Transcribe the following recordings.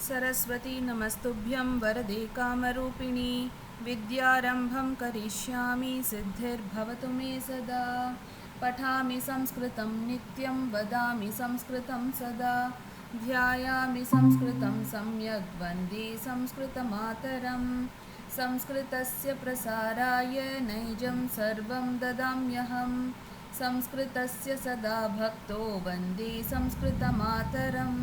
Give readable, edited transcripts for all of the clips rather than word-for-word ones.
सरस्वती नमस्तुभ्यं वरदे कामरूपिणी विद्यारम्भं करिष्यामि सिद्धिर्भवतु मे सदा। पठामि संस्कृतं नित्यं वदामि संस्कृतं सदा। ध्यायामि संस्कृतं सम्यक् वन्दे संस्कृतमातरं। संस्कृतस्य प्रसाराय नैजं सर्वं ददाम्यहं। संस्कृतस्य सदा भक्तो वन्दे संस्कृतमातरम्।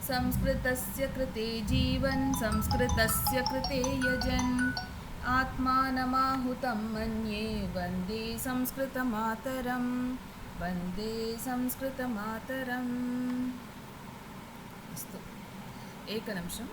संस्कृतस्य कृते जीवन् संस्कृतस्य कृते यजन् आत्मानमाहुतं मन्ये वन्दे संस्कृतमातरम्। वन्दे संस्कृतमातरम्। अस्तु एकनिमिषं।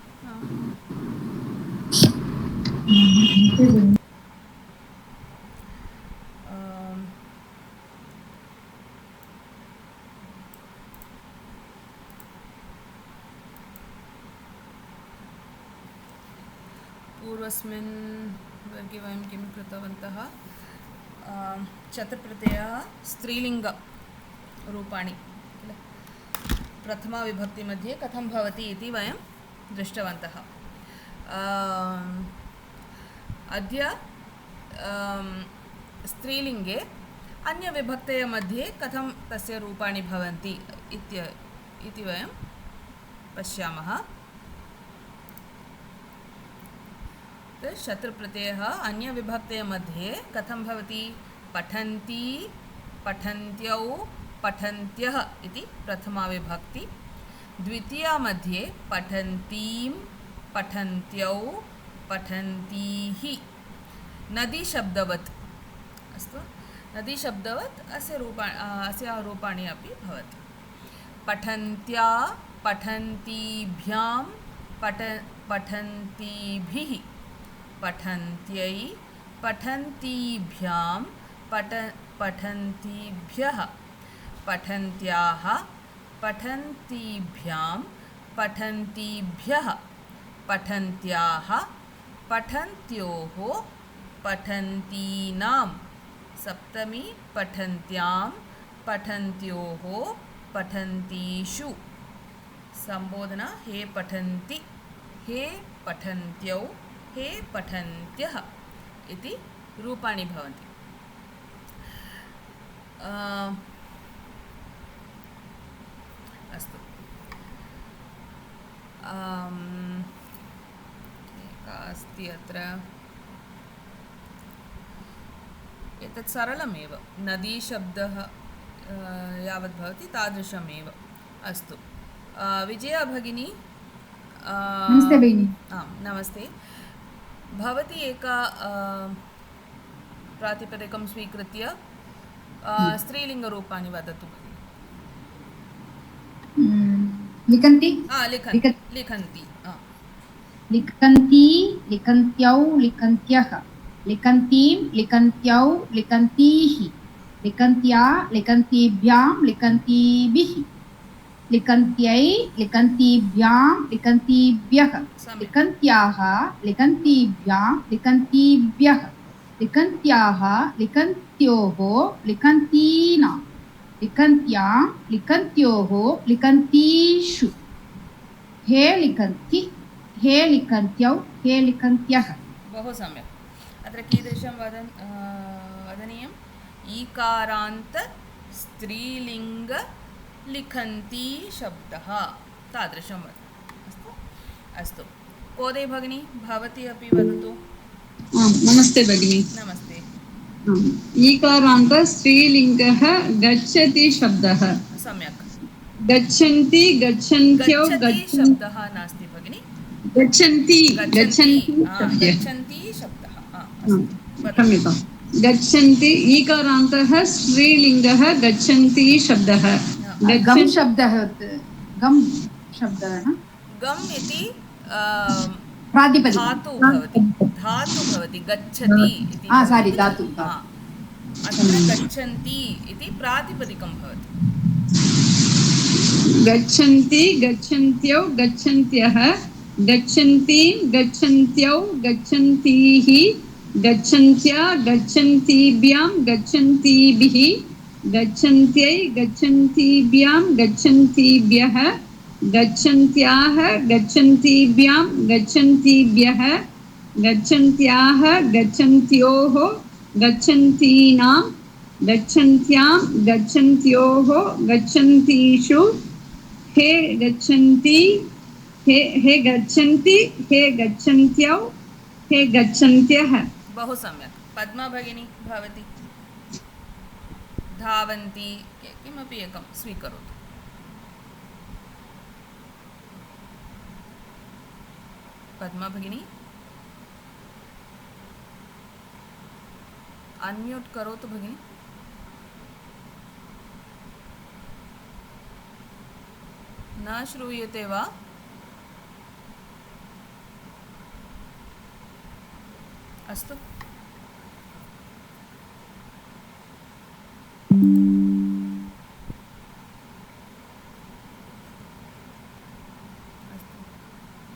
पूर्वस्मिन् वर्गे वयं किं कृतवन्तः? चतुप्रत्ययः स्त्रीलिङ्गरूपाणि किल प्रथमाविभक्तिमध्ये कथं भवति इति वयं दृष्टवन्तः। अद्य स्त्रीलिङ्गे अन्यविभक्तय मध्ये कथं तस्य रूपाणि भवन्ति इति वयं पश्यामः। शत्रुप्रत्ययः अन्यविभक्तय मध्ये कथं भवति? पठन्ति, पठन्त्यौ, पठन्त्यः इति प्रथमाविभक्ति। द्वितीया मध्ये पठन्तीं, पठन्त्यौ, पठन्तीः। नदीशब्दवत्। अस्तु, नदीशब्दवत् अस्याः रूपाणि अपि भवति। पठन्त्या, पठन्तीभ्यां, पठन्तीभिः। पठन्त्यै, पठन्तीभ्यां, पठन्तीभ्यः। पठन्त्याः, पठन्तीभ्यां, पठन्तीभ्यः। पठन्त्याः, पठन्त्योः, पठन्तीनां। सप्तमी पठन्त्यां, पठन्त्योः, पठन्तीषु। संबोधना हे पठन्ति, हे पठन्त्यौ, हे पठन्त्यः इति रूपाणि भवन्ति। अस्तु, एका अस्ति अत्र। एतत् सरलमेव, नदीशब्दः यावत् भवति तादृशमेव। अस्तु, विजया भगिनी। नमस्ते भगिनी। आं नमस्ते। भवती एका प्रातिपदिकं स्वीकृत्य स्त्रीलिङ्गरूपाणि वदतु। लिखन्ति, लिखन्ति। लिखन्ति, लिखन्त्यौ, लिखन्त्यः। लिखन्तीं, लिखन्त्यौ, लिखन्तीः। लिखन्त्या, लिखन्तीभ्यां, लिखन्तीभिः। लिखन्त्यै, लिखन्तीभ्यां, लिखन्तीभ्यः। लिखन्त्याः, लिखन्तीभ्यां, लिखन्तीभ्यः। लिखन्त्याः, लिखन्त्योः, लिखन्तीनां। लिखन्त्यां, लिखन्त्योः, लिखन्तीषु। हे लिखन्ति, हे लिखन्त्यौ, हे लिखन्त्यः। बहु सम्यक्। अत्र कीदृशं वदनीयम्? ईकारान्त स्त्रीलिङ्ग लिखन्ति शब्दः, तादृशं वदति। अस्तु अस्तु, कोदे भगिनी भवती अपि वदतु। नमस्ते भगिनी। नमस्ते। ईकारान्त स्त्रीलिङ्गः गच्छति शब्दः। सम्यक्। गच्छन्ति, गच्छन्त्यौ, शब्दः नास्ति भगिनी। गच्छन्ति, गच्छन्ति शब्दः। क्षम्यतां। गच्छन्ति ईकारान्तः स्त्रीलिङ्गः गच्छन्ति शब्दः। गम् शब्दः, गम् शब्दः न? गम् इति प्रातिपदिकं। धातु भवति गच्छति इति। सारी धातु। अत्र गच्छन्ति इति प्रातिपदिकं भवति। गच्छन्ति, गच्छन्त्यौ, गच्छन्त्यः। गच्छन्तीं, गच्छन्त्यौ, गच्छन्तीः। गच्छन्त्या, गच्छन्तीभ्यां, गच्छन्तीभिः। गच्छन्त्यै, गच्छन्तीभ्यां, गच्छन्तीभ्यः। गच्छन्त्याः गच्छन्तीभ्यां गच्छन्तीभ्यः गच्छन्त्याः गच्छन्त्योः गच्छन्तीनां गच्छन्त्यां गच्छन्त्योः गच्छन्तीषु हे गच्छन्ति हे गच्छन्ति हे गच्छन्त्यौ हे गच्छन्त्यः बहु सम्यक् पद्मा भगिनी भवती धावन्ति किमपि एकं स्वीकरोतु पद्मा भगिनी अनम्यूट करोतु भगिनी न श्रूयते वा अस्तु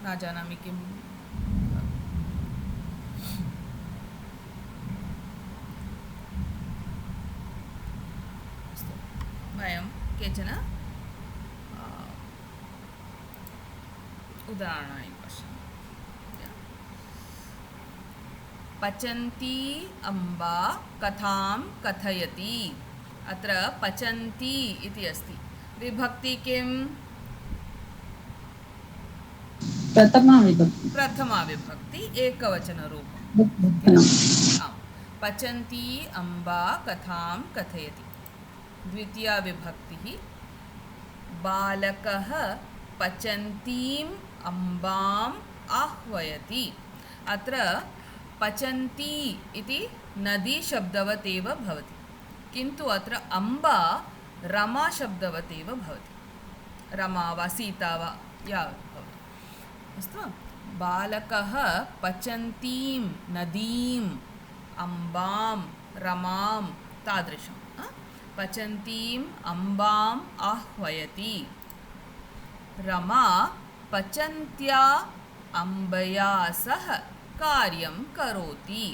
न जानामि किम् अस्तु वयं केचन उदाहरणानि पश्यामः पचन्ती अम्बा कथां कथयति अत्र पचन्ती इति अस्ति विभक्ति किं प्रथमा विभक्ति प्रथमा विभक्ति एकवचनरूपम् आम् पचन्ती अम्बा कथां कथयति द्वितीया विभक्तिः बालकः पचन्तीम् अम्बाम् आह्वयति अत्र पचन्ती इति नदी शब्दवत् एव भवति किन्तु अत्र अम्बा रमा शब्दवत् एव भवति रमा वा सीता वा या भवतु अस्तु बालकः पचन्तीं नदीम् अम्बां रमां तादृशं पचन्तीम् अम्बाम् आह्वयति रमा पचन्त्या अम्बया सह कार्यं करोति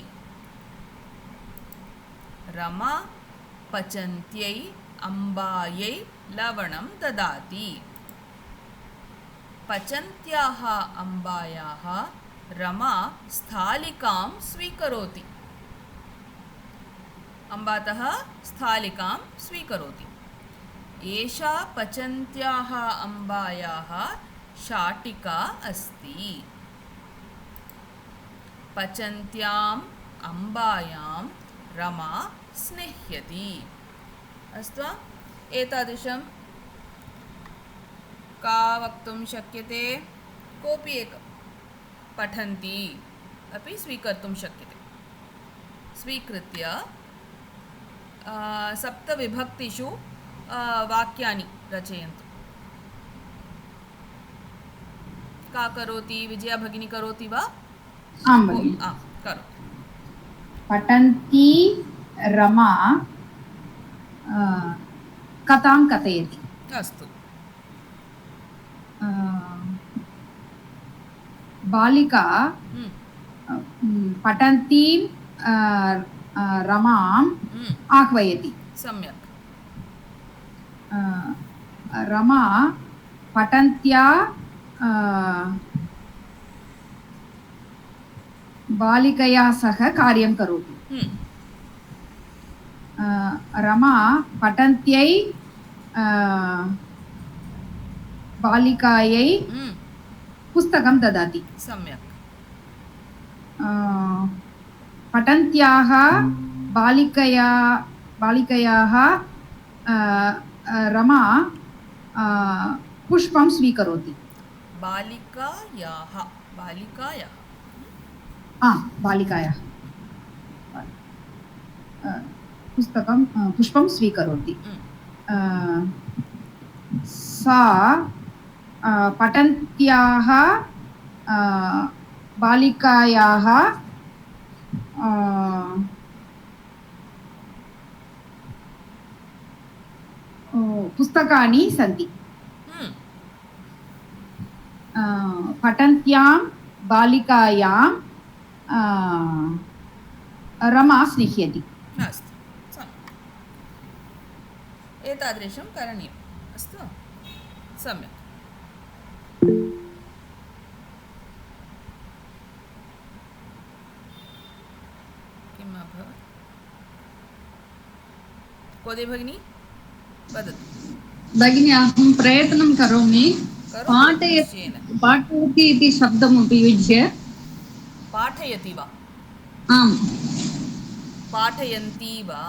रमा पचन्त्यै अम्बायै लवणं ददाति पचन्त्याः अम्बायाः रमा स्थालिकां स्वीकरोति अम्बातः स्थालिकां स्वीकरोति एषा पचन्त्याः अम्बायाः शाटिका अस्ति पचन्त्याम् अम्बायां रमा स्निह्यति अस्तु वा एतादृशं का वक्तुं शक्यते कोऽपि एकं पठन्ति अपि स्वीकर्तुं शक्यते स्वीकृत्य सप्तविभक्तिषु वाक्यानि रचयन्तु का करोति विजया भगिनी करोति वा आं भगिनि करोतु पठन्ती रमा कथां कथयति अस्तु बालिका पठन्तीं रमाम् आह्वयति सम्यक् रमा पठन्त्या बालिकया सह कार्यं करोति रमा पठन्त्यै बालिकायै पुस्तकं ददाति सम्यक् पठन्त्याः बालिकयाः रमा पुष्पं स्वीकरोति बालिकायाः पुष्पं स्वीकरोति सा पठन्त्याः बालिकायाः पुस्तकानि सन्ति पठन्त्यां बालिकायां रमा स्निह्यति अस्तु सम्यक् एतादृशं करणीयम् अस्तु सम्यक् कोदे भगिनी वदतु भगिनी अहं प्रयत्नं करोमि करोतु निश्चयेन पाठयति इति शब्दम् उपयुज्य पाठयति वा आम् पाठयन्ती वा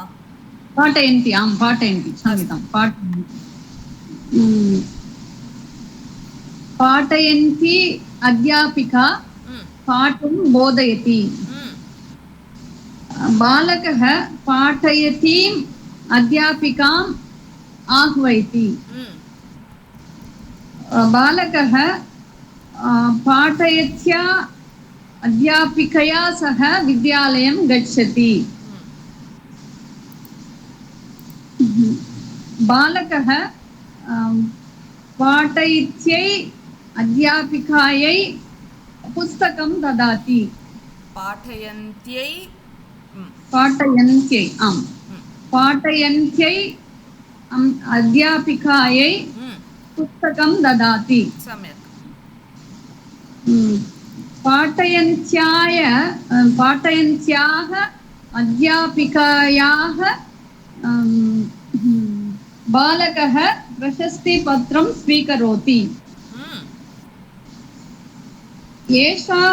पाठयन्ति आं पाठयन्ति क्षम्यतां पाठयन्ति अध्यापिका पाठं बोधयति बालकः पाठयतीम् अध्यापिकाम् आह्वयति बालकः पाठयत्या अध्यापिकया सह विद्यालयं गच्छति बालकः पाठयित्यै अध्यापिकायै पुस्तकं ददाति पाठयन्त्यै पाठयन्त्यै आम् पाठयन्त्यै अध्यापिकायै पुस्तकं ददाति सम्यक् पाठयन्त्याः अध्यापिकायाः बालकः प्रशस्तिपत्रं स्वीकरोति एषा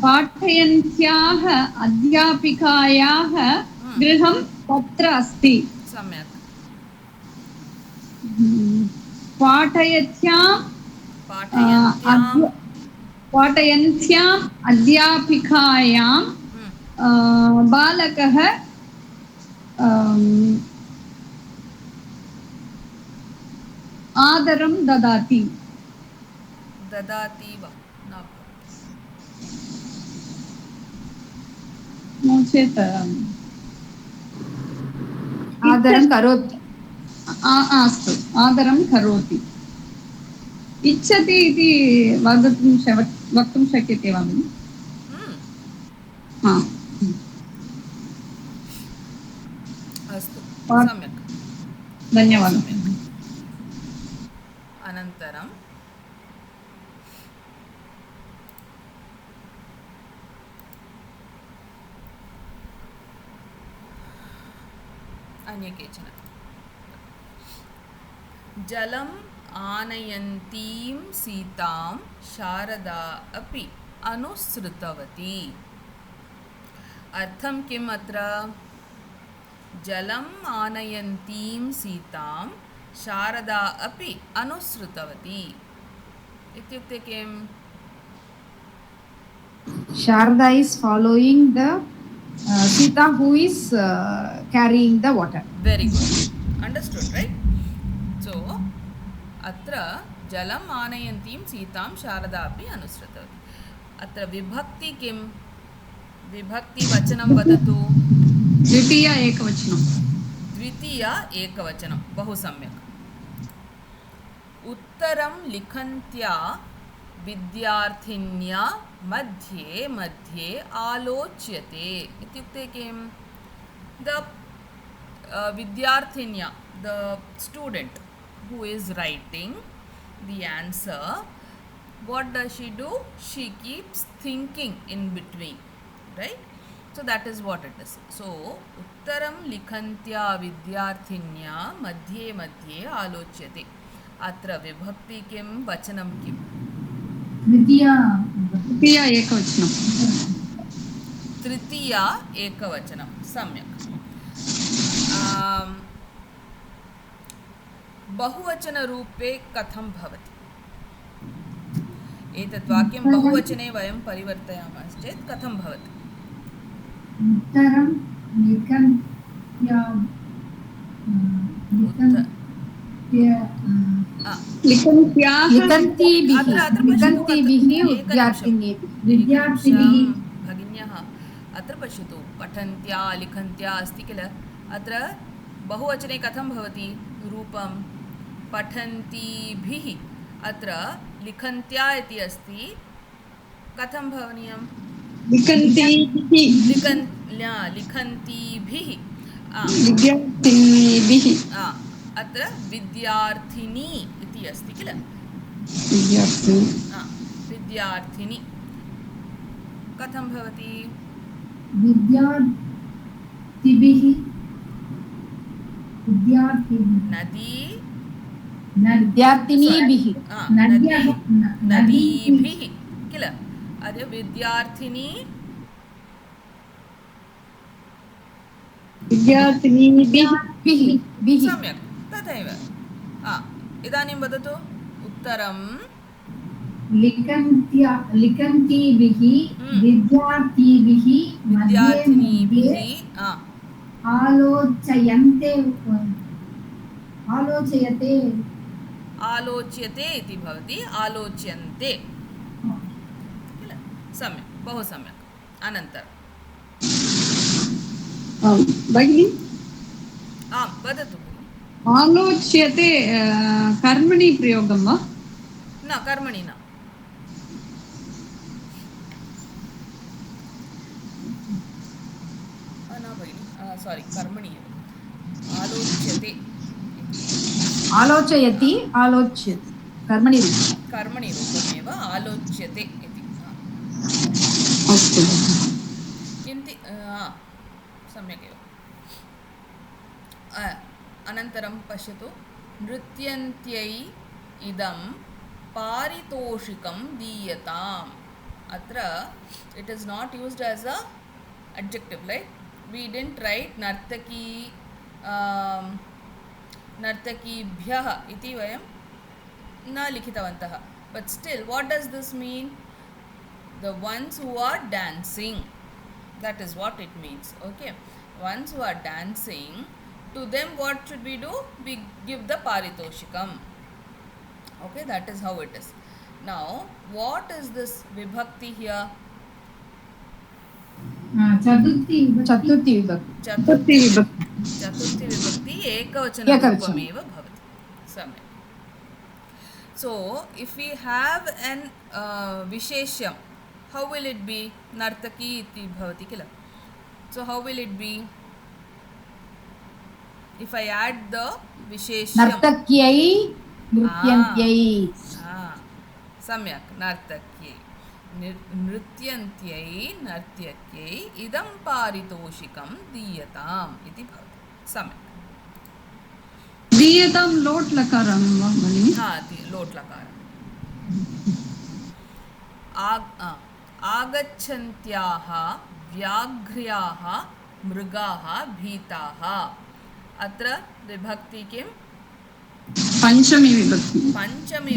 पाठयन्त्याः अध्यापिकायाः गृहं तत्र अस्ति सम्यक् पाठयन्त्याम् अध्यापिकायां बालकः आदरं ददाति वा नो चेत् आदरं करोति अस्तु आदरं करोति इच्छति इति वक्तुं शक्यते वा अस्तु सम्यक् धन्यवादः अनन्तरं अन्ये केचन जलम् आनयन्तीं सीतां शारदा अपि अनुसृतवती अर्थं किम् अत्र जलम् आनयन्तीं सीतां शारदा अपि अनुसृतवती इत्युक्ते किम् Sharda is following the Sita who is carrying the water. Very good. Understood, right? So, अत्र जलम् आनयन्तीं सीतां शारदा अपि अनुसृतवती अत्र विभक्ति किं विभक्तिवचनं वदतु द्वितीया एकवचनं बहु सम्यक् उत्तरं लिखन्त्या विद्यार्थिन्या मध्ये मध्ये आलोच्यते इत्युक्ते किं द विद्यार्थिन्या the student who is writing the answer, what does she do? She keeps thinking in between, right? So that is what it is. So uttaram likhantya vidyarthinya madhye madhye alocyate atra vibhakti kim vachanam kim तृतीया एकवचनं तृतीया एकवचनं सम्यक् बहुवचनरूपे कथं भवति एतत् वाक्यं बहुवचने वयं परिवर्तयामश्चेत् कथं भवति उत्तरं भगिन्यः अत्र पश्यतु पठन्त्या लिखन्त्या अस्ति किल अत्र बहुवचने कथं भवति रूपं पठन्तीभिः अत्र लिखन्त्या इति अस्ति कथं भवनीयं लिखन्तीभिः अत्र विद्यार्थिनी इति अस्ति किल विद्यार्थिनी कथं भवति विद्यार्थिभिः विद्यार्थिभिः नदी विद्यार्थिनीभिः नदी नद्यः नदीभिः किल अद्य विद्यार्थिनी विद्यार्थिनीभिः विः सम्यक् तथैव इदानीं वदतु उत्तरं लिखन्तीभिः विद्यार्थिभिः मध्ये विद्यार्थिनीभिः मध्ये आलोचयन्ते आलोचयते आलोच्यते इति भवति आलोच्यन्ते किल सम्यक् बहु सम्यक् अनन्तरं भगिनि आं वदतु आलोच्यते कर्मणि प्रयोगं वा न कर्मणि न न भगिनि सारी कर्मणि एव आलोच्यते आलोचयति आलोच्यति कर्मणि कर्मणि रूपमेव आलोच्यते इति अस्तु किन्ति सम्यक् एव अनन्तरं पश्यतु नृत्यन्त्यै इदं पारितोषिकं दीयताम् अत्र it is not used as a adjective right we didn't write nartaki nartakibhyah iti vayam na likhitavantah but still what does this mean the ones who are dancing that is what it means okay ones who are dancing to them what should we do we give the paritoshikam okay that is how it is now what is this vibhakti here चतुर्थी विभक्ति चतुर्थी विभक्ति एकवचनरूपमेव भवति सम्यक् so if we have an visheshyam how will it be nartaki iti bhavati kila so how will it be if I add the visheshyam नर्तक्यै नृत्यन्त्यै सम्यक् नर्तक्यै नृत्यन्त्यै नर्त्यक्यै इदं पारितोषिकं दीयताम् इति भवति सम्यक् दीयतां लोट् लकारं वा भगिनि लोट् लकारम् आगच्छन्त्याः व्याघ्र्याः मृगाः भीताः अत्र विभक्ति किं पञ्चमी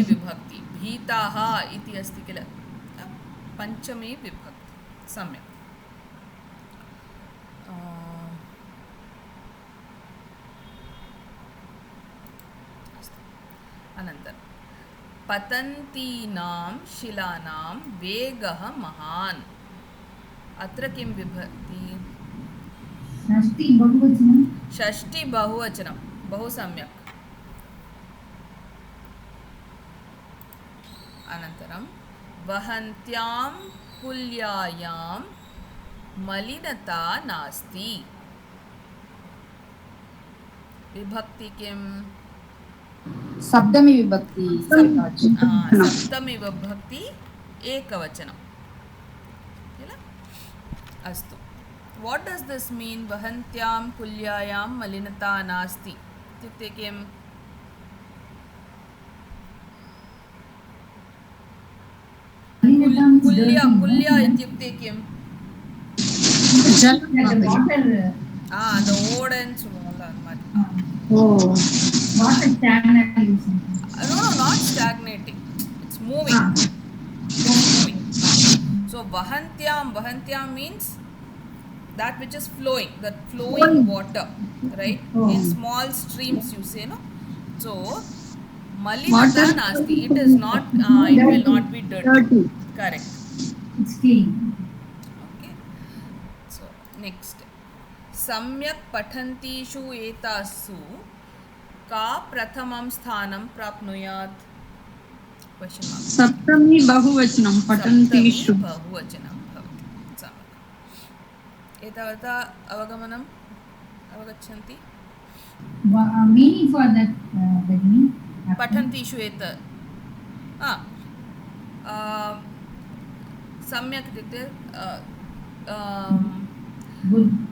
विभक्ति भीताः इति अस्ति किल पञ्चमी विभक्ति सम्यक् अनन्तरं पतन्तीनां शिलानां वेगः महान् अत्र किं विभक्ति षष्ठी बहुवचनं बहु सम्यक् अनन्तरं वहन्त्यां कुल्यायां मलिनता नास्ति विभक्ति किं सप्तमी विभक्ति सप्तमी विभक्ति एकवचनं किल अस्तु what does this mean वहन्त्यां कुल्यायां मलिनता नास्ति इत्युक्ते किं कुल्या इत्युक्ते किं the old no not stagnating it's moving so vahantyam means that which is flowing that flowing water right in small streams you say no so malinata nasti it is not it will not be dirty correct it's clean okay so next सम्यक् पठन्तीषु एतासु का प्रथमं स्थानं प्राप्नुयात् question mark सप्तमी बहुवचनं पठन्तीषु बहुवचनं भवति सम्यक् एतावता अवगच्छन्ति meaning for that Bagini पठन्तीषु एत सम्यक् इत्युक्ते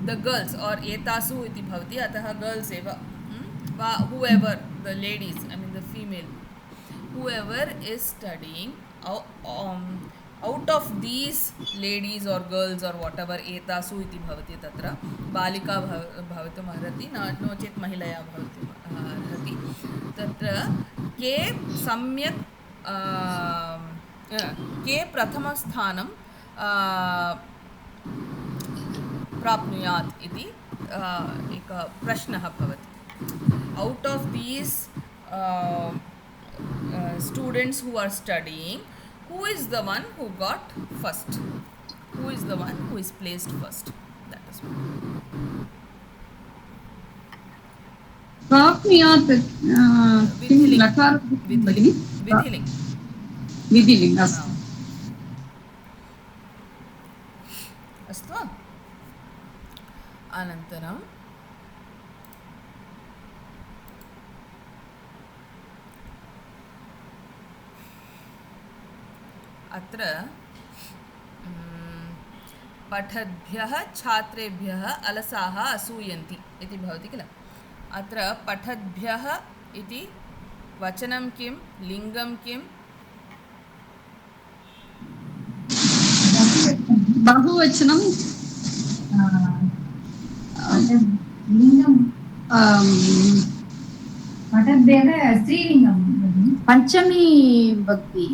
the girls or etasu iti bhavati atah girls eva va whoever the ladies I mean the female whoever is studying out of these ladies or girls or whatever etasu iti bhavati tatra balika bhavitum arhati no chet mahilaya bhavitum arhati tatra ke samyak के प्रथमस्थानं प्राप्नुयात् इति एकः प्रश्नः भवति out of these students who are studying who is the one who got first, who is the one who is placed first, that is one. प्राप्नुयात् किं लकार भगिनि विधिलिङ्ग् विधिलिङ्ग् अस्तु अस्तु वा अनन्तरं अत्र पठद्भ्यः छात्रेभ्यः अलसाः असूयन्ति इति भवति किल अत्र पठद्भ्यः इति वचनं किं लिङ्गं किं बहुवचनं लिङ्गं पठद्भ्यः स्त्रीलिङ्गं पञ्चमी भक्ति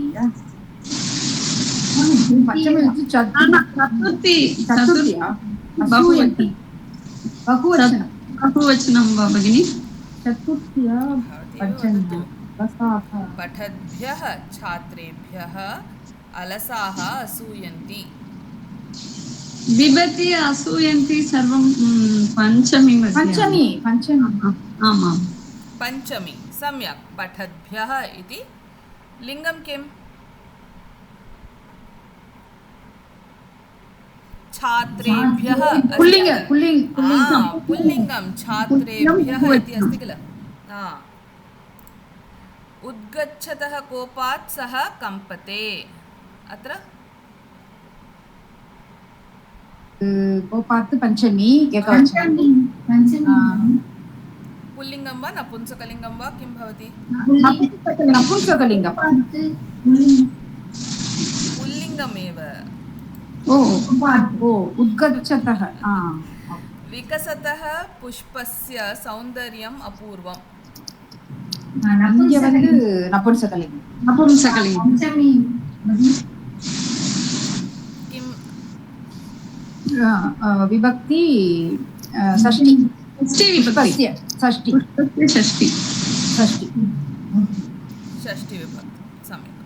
बहुवचनं वा भगिनि पठद्भ्यः छात्रेभ्यः अलसाः असूयन्ति बिभति असूयन्ति सर्वं पञ्चमी आमां पञ्चमी सम्यक् पठद्भ्यः इति लिङ्गं किम् छात्रेभ्यः पुल्लिङ्गं छात्रेभ्यः इति अस्ति किल उद्गच्छतः कोपात् सः कम्पते अत्र कोपात् पञ्चमी पुल्लिङ्गं वा नपुंसकलिङ्गं वा किं भवति नपुंसकलिङ्गं पुल्लिङ्गमेव उद्गच्छतः विकसतः पुष्पस्य सौन्दर्यम् अपूर्वम् नपुंसकलिङ्गं किं विभक्ति षष्ठी षष्ठी विभक्ति सम्यक्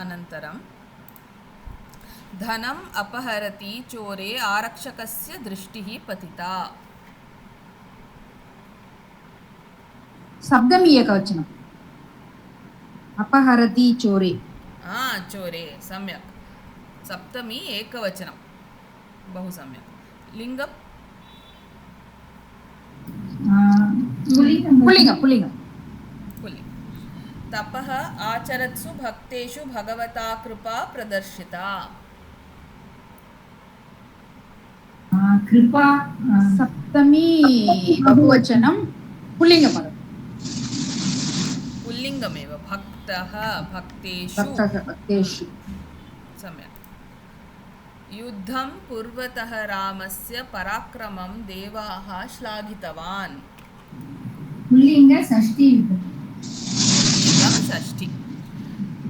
अनन्तरं धनम् अपहरति चोरे आरक्षकस्य दृष्टिः पतिता सप्तमी एकवचनम् अपहरति चोरे चोरे सम्यक् सप्तमी एकवचनं बहु सम्यक् लिङ्गं पुल्लिङ्गं तपः आचरत्सु भक्तेषु भगवता कृपा प्रदर्शिता कृपा सप्तमी बहुवचनं पुल्लिङ्गमेव भक्तः भक्तेषु सम्यक् युद्धं कुर्वतः रामस्य पराक्रमं देवाः श्लाघितवान् षष्ठी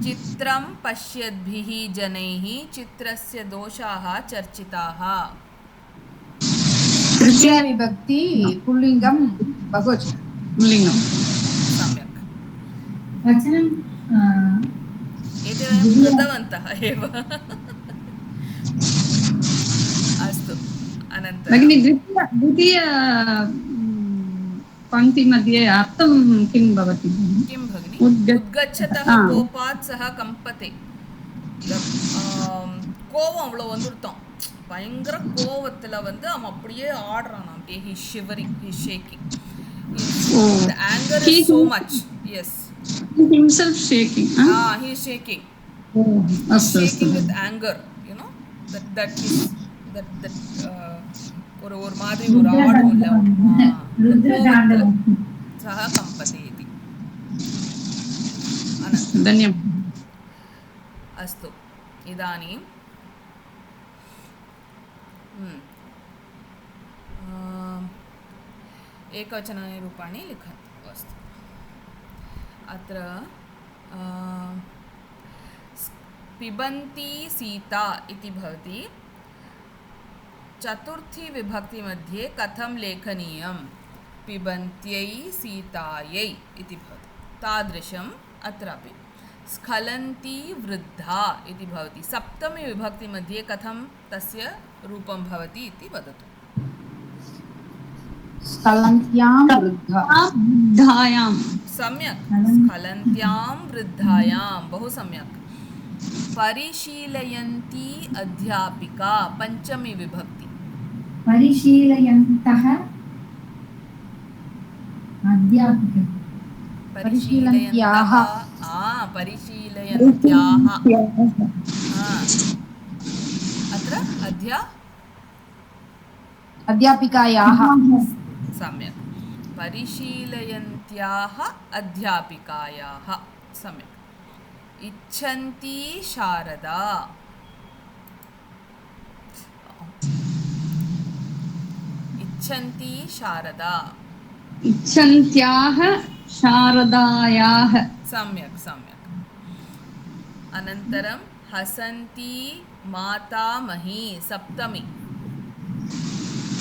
चित्रं पश्यद्भिः जनैः चित्रस्य दोषाः चर्चिताः तृतीया विभक्ति पुल्लिङ्गं बहुवचनं पुल्लिङ्गं सम्यक् वचनं एते वयं कृतवन्तः एव अस्तु अनन्तरं भगिनि द्वितीय पङ्क्तिमध्ये अर्थं किं भवति किं भगिनि उद्गच्छतः कोपात् सः कम्पते கோவம் அவ்வளோ வந்துருத்தோம் பயங்கர கோவத்தில் வந்து அவன் அப்படியே ஆடுறான் அப்படியே he shivering he shaking the anger is so much yes himself shaking he is shaking shaking with anger you know that his that ஒரு மாதிரி ஒரு ஆடும் இல்ல இந்த கோவத்துல சஹ கம்பதி इति अनन्तरं धन्यवादः अस्तु इदानीं एकवचनानि रूपाणि लिखन्तु अस्तु अत्र पिबन्ती सीता इति भवति चतुर्थी विभक्ति मध्ये कथं लेखनीयं पिबन्त्यै सीतायै इति भवति तादृशम् अत्रापि स्खलन्ती वृद्धा इति भवति सप्तमी विभक्ति मध्ये कथं तस्य रूपं भवति इति वदतु स्खलन्त्यां वृद्धा वृद्धायां सम्यक् स्खलन्त्यां वृद्धायां बहु सम्यक् परिशीलयन्ती अध्यापिका पंचमी विभक्ति परिशीलयन्तः अध्यापिका परिशीलन्त्याः परिशीलयन्त्याः अत्र अध्यापिकायाः सम्यक् परिशीलयन्त्याः अध्यापिकायाः सम्यक् इच्छन्ती शारदा इच्छन्ती शारदा इच्छन्त्याः शारदायाः सम्यक् सम्यक् अनन्तरं हसन्ती मातामही सप्तमी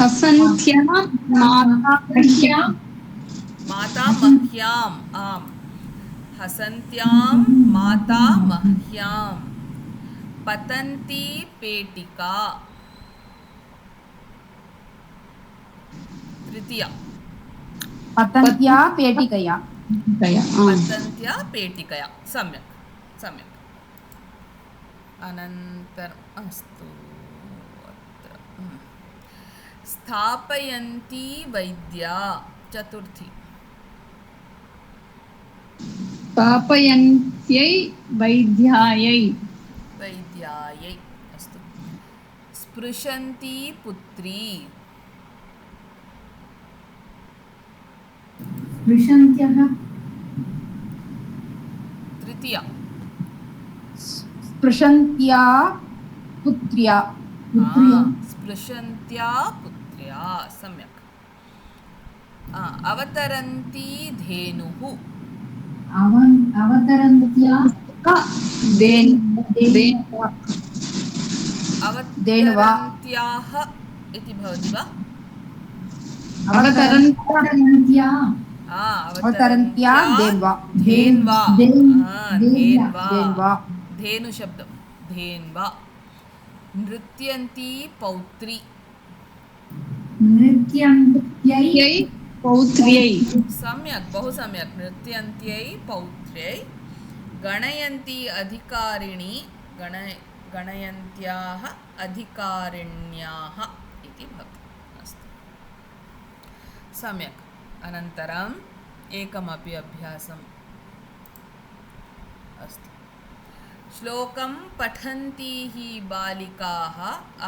हसन्त्यां मातामह्याम् आम् हसन्त्यां मातामह्यां पतन्ती पेटिका तृतीया पतन्त्या पेटिकया पतन्त्या पेटिकया सम्यक् सम्यक् अनन्तरम् अस्तु अत्र स्थापयन्ती वैद्या चतुर्थी स्थापयन्त्यै वैद्यायै वैद्यायै अस्तु स्पृशन्ती पुत्री स्पृशन्त्यः तृतीया स्पृशन्त्या पुत्र्या स्पृशन्त्या पुत्र्या सम्यक् अवतरन्ती धेनुः अवतरन्त्या अवतरन्त्याः इति भवति वा अवतरन्त्या अवतरन्त्या धेन्वा धेन्वा धेन्वा धेनु शब्दं धेन्वा नृत्यन्ती पौत्री नृत्यन्त्यै पौत्र्यै सम्यक् बहु सम्यक् नृत्यन्त्यै पौत्र्यै गणयन्ती अधिकारिणी गणयन्त्याः अधिकारिण्याः इति भवति अस्तु सम्यक् अनन्तरम् एकमपि अभ्यासम् अस्तु श्लोकं पठन्तीः बालिकाः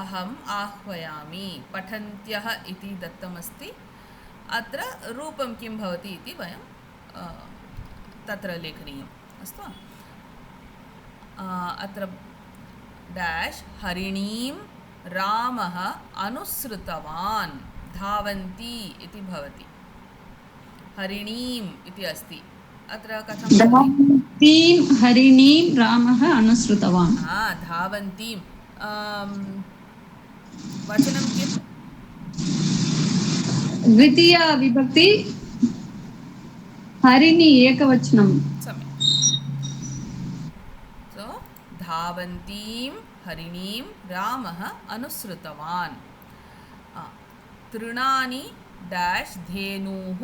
अहम् आह्वयामि पठन्त्यः इति दत्तमस्ति अत्र रूपं किं भवति इति वयं तत्र लेखनीयम् अस्तु अत्र डैश् हरिणीं रामः अनुसृतवान् धावन्ती इति भवति हरिणीम् इति अस्ति अत्र कथं धावन्तीं हरिणीं रामः अनुसृतवान् धावन्तीं वचनं किम् द्वितीया विभक्ति हरिणी एकवचनं सम्यक् सो धावन्तीं हरिणीं रामः अनुसृतवान् तृणानि डैश् धेनुः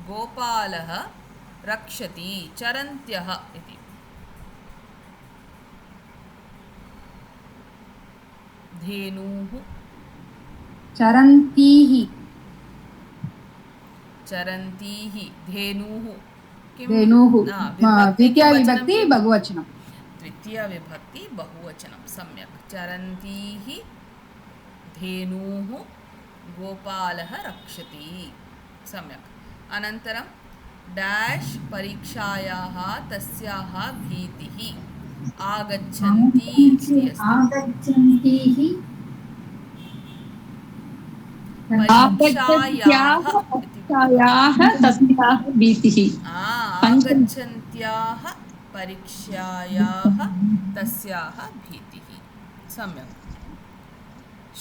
गोपालः रक्षति चरन्त्यः इति धेनुः चरन्तीः धेनुः किं धेनुः द्वितीया विभक्ति बहुवचनं द्वितीया विभक्ति बहुवचनं सम्यक् चरन्तीः धेनुः गोपालः रक्षति सम्यक् अनन्तरं डैश् परीक्षायाः तस्याः भीतिः आगच्छन्ती इति अस्ति आगच्छन्तीः परीक्षायाः इति परीक्षायाः तस्याः भीतिः आगच्छन्त्याः परीक्षायाः तस्याः भीतिः सम्यक्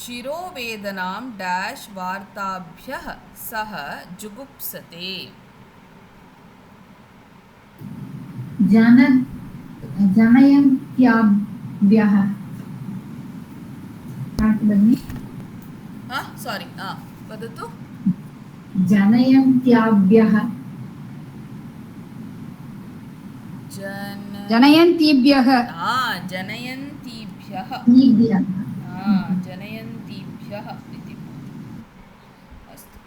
शिरोवेदनां डैश् वार्ताभ्यः सः जुगुप्सते जनयन्त्याभ्यः सारी वदतु जनयन्त्याभ्यः जनयन्तीभ्यः जनयन्तीभ्यः ईभ्यः जनयन्तीभ्यः इति अस्तु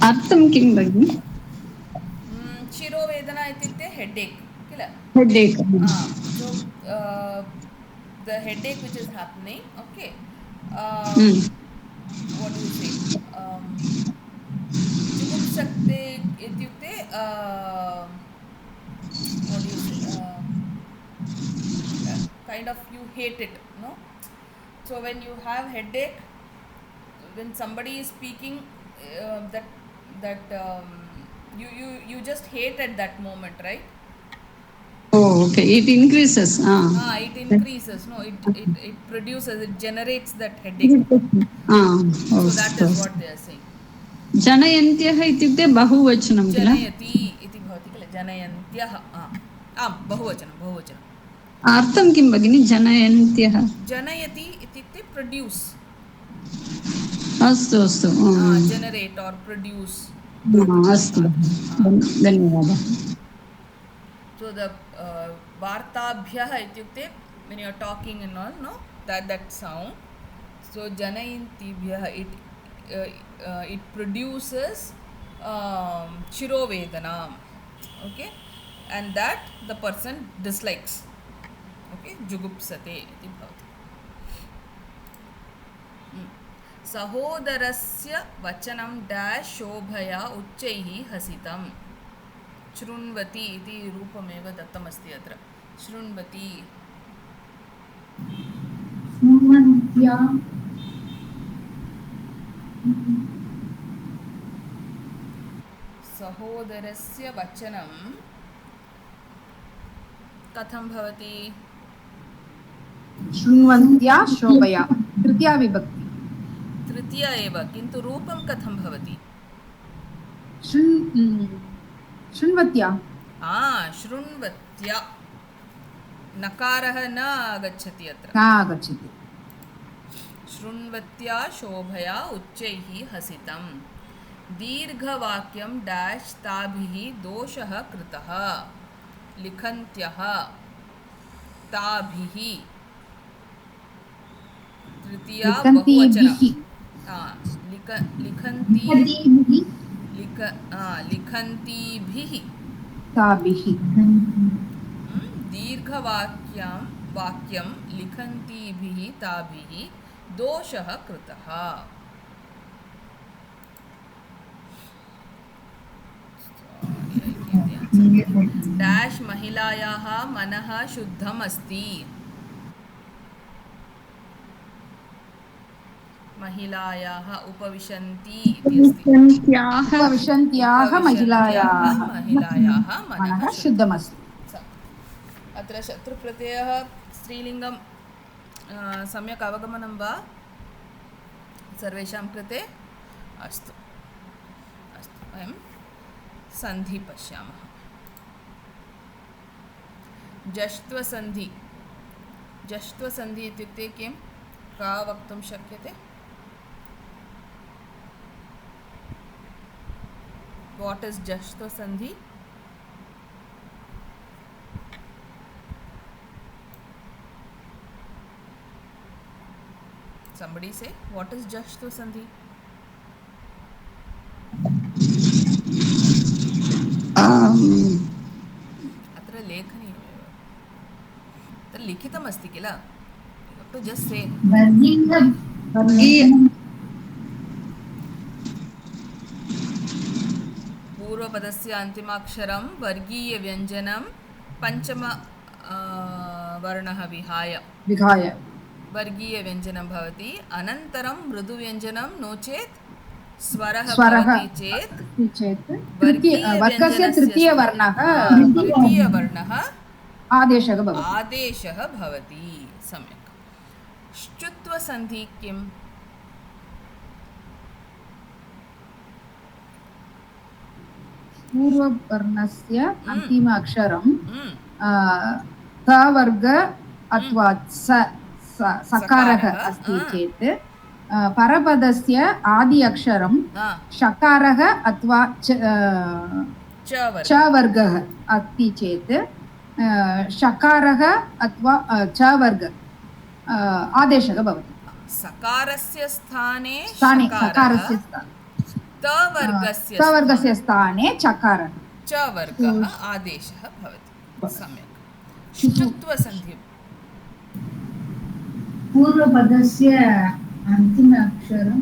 अर्थं किं भगिनि शिरोवेदना इत्युक्ते हेडेक् किल headache so the headache which is happening okay what do you say जुगुप्सते इत्युक्ते what do you say kind of you hate it no so when you have headache when somebody is speaking that you just hate at that moment right oh okay it increases it increases no it produces it generates that headache so that is what they are saying जनयन्त्यः इत्युक्ते बहुवचनं किल जनयति इति भवति किल जनयन्त्यः आम् बहुवचनं अर्थं किं भगिनि जनयन्त्यः जनयति इत्युक्ते प्रोड्यूस् अस्तु अस्तु जनरेट और प्रोड्यूस् अस्तु धन्यवादः so the vartabhyah ityukte when you are talking and all no that sound so janayantibhyah it produces shirovedana okay and that the person dislikes okay jugupsate iti bhavati सहोदरस्य वचनं डैश् शोभया उच्चैः हसितम् शृण्वति इति रूपमेव दत्तमस्ति अत्र शृण्वति सहोदरस्य वचनं कथं भवति शृण्वन्त्या शोभया तृतीया विभक्ति तृतीया एव किन्तु रूपं कथं भवति शृण्वत्या शृण्वत्या नकारः न आगच्छति अत्र न आगच्छति शृण्वत्या शोभया उच्चैः हसितं दीर्घवाक्यं डैश् ताभिः दोषः कृतः लिखन्त्यः ताभिः तृतीया बहुवचनं लिखन्तीभिः ताभिः वाक्यं लिखन्तीभिः ताभिः दोषः कृतः डैश् महिलायाः मनः शुद्धम् अस्ति महिलायाः उपविशन्ति इति अस्ति उपविशन्त्याः महिलायाः मनः शुद्धमस्ति अत्र शत्रुप्रत्ययः स्त्रीलिङ्गं सम्यक् अवगमनं वा सर्वेषां कृते अस्तु वयं सन्धि पश्यामः जष्ट्वसन्धि इत्युक्ते किं का वक्तुं शक्यते what is jashtva-sandhi somebody say what is jashtva-sandhi अत्र लेखनीयमेव अस्ति किल, टु जस्ट से वर्गीय पूर्वपदस्य अन्तिमाक्षरं वर्गीयव्यञ्जनं पञ्चम वर्णः विहाय वर्गीयव्यञ्जनं भवति। अनन्तरं मृदुव्यञ्जनं नो चेत् स्वरः भवति चेत् वर्गस्य तृतीयवर्णः तृतीयवर्णः आदेशः भवति। सम्यक्। श्चुत्वसन्धि किम्? पूर्ववर्णस्य अन्तिम अक्षरं त वर्ग अथवा सकारः अस्ति चेत् परपदस्य आदि अक्षरं षकारः अथवा च वर्गः अस्ति चेत् षकारः अथवा च वर्ग आदेशः भवति। सकारस्य स्थाने सकारस्य वर्गस्य स्थाने चकारः च वर्गः आदेशः भवति। सम्यक्। शुत्वसन्धि पूर्वपदस्य अन्तिम अक्षरं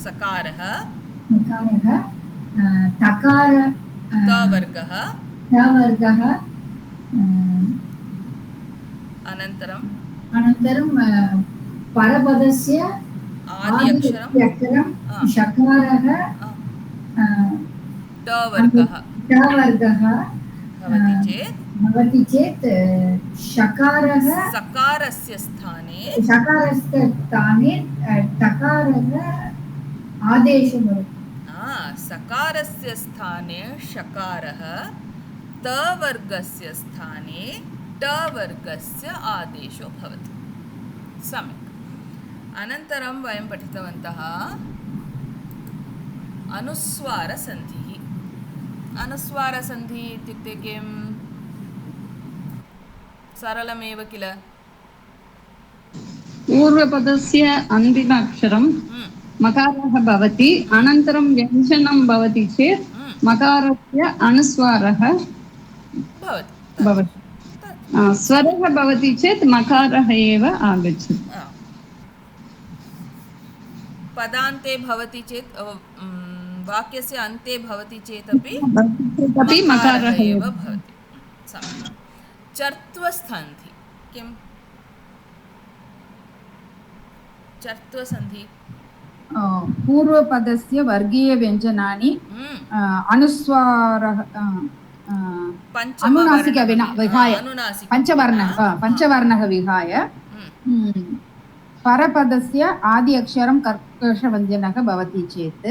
सकारः तकार तवर्गः अनन्तरं परपदस्य आदि अक्षरं षकारः टवर्गः भवति चेत् सकारस्य स्थाने टकारः आदेशः भवति। सकारस्य स्थाने षकारः, तवर्गस्य स्थाने टवर्गस्य आदेशो भवति। सम्यक्। अनन्तरं वयं पठितवन्तः अनुस्वारसन्धिः। अनुस्वारसन्धिः इत्युक्ते किं? सरलमेव किल। पूर्वपदस्य अन्तिम अक्षरं मकारः भवति, अनन्तरं व्यञ्जनं भवति चेत् मकारस्य अनुस्वारः भवति। स्वरः भवति चेत् मकारः एव आगच्छति। पदान्ते भवति चेत् वाक्यस्य अन्ते भवति चेदपि मकारः एव भवति। सम्यक्। चर्त्वसन्धि किम्? चर्त्वसन्धि पूर्वपदस्य वर्गीयव्यञ्जनानि अनुस्वारः अनुनासिकविहाय पञ्चवर्णः विहाय परपदस्य आदि अक्षरं कर्कषव्यञ्जनः भवति चेत्